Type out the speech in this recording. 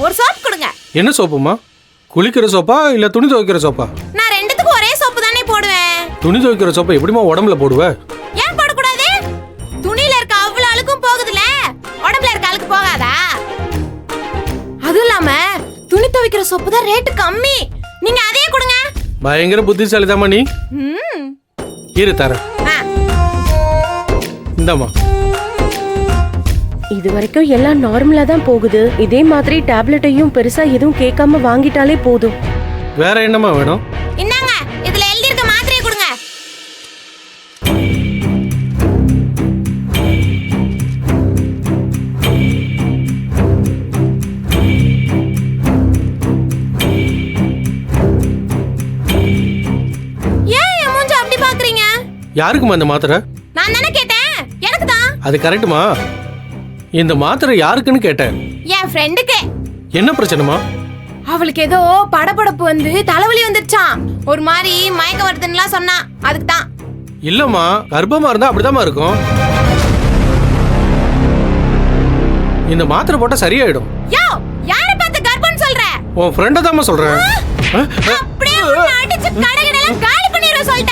ஒரு சோப்பு கொடுங்க. என்ன சோப்புமா? குளிக்கிற சோப்பா இல்ல துணி துவைக்கிற சோப்பா? நான் ரெண்டுத்துக்கும் ஒரே சோப்பு தானே போடுவேன். துணி துவைக்கிற சோப்பை எப்படிமா உடம்புல போடுவ? ஏன் போடக்கூடாது? துணியில இருக்க அவ்வளவு அழுக்கும் போகுதுல, உடம்புல இருக்க அழுக்கு போகாதா? அதுவும் இல்லாம துணி துவைக்கிற சோப்பு தான் ரேட் கம்மி. நீங்க அதையே கொடுங்க. பயங்கர புத்திசாலிதாம்மா நீ. இரு தரேன். இந்தாம்மா. இது வரைக்கும் எல்லாம் நார்மலா தான் போகுது. இதே மாதிரி டேப்லெட்டையும் பெருசா எதுவும் கேட்காம வாங்கிட்டாலே போதும். வேற என்னம்மா வேணும்? இந்தாங்க, இதுல எழுதி இருக்க மாத்திரையை கொடுங்க. ஏன் என் மூஞ்ச அப்படி பாக்குறீங்க? யாருக்குமா இந்த மாத்திரை? நான் தானே கேட்டேன். எனக்கு தான். அது கரெக்ட்டுமா? இந்த மாத்திரை யாருக்குன்னு கேட்டேன். என் ஃப்ரெண்டுக்கு. என்ன பிரச்சனைமா? அவளுக்கு ஏதோ படபடப்பு வந்து தலைவலி வந்துருச்சாம். ஒரு மாதிரி மயக்க வருதுன்னுலாம் சொன்னா. அதுக்கு தான். இல்லம்மா, கர்ப்பமா இருந்தா அப்படிதாம்மா இருக்கும். இந்த மாத்திரை போட்டா சரியாயிடும். யோ, யாரை பார்த்து கர்ப்பம்னு சொல்ற? உன் ஃப்ரெண்ட தாம்மா சொல்றேன். அப்படியே உன்னை அடிச்சு கடைகடலாம் காலி பண்ணிடுற சொல்லிட்டேன்.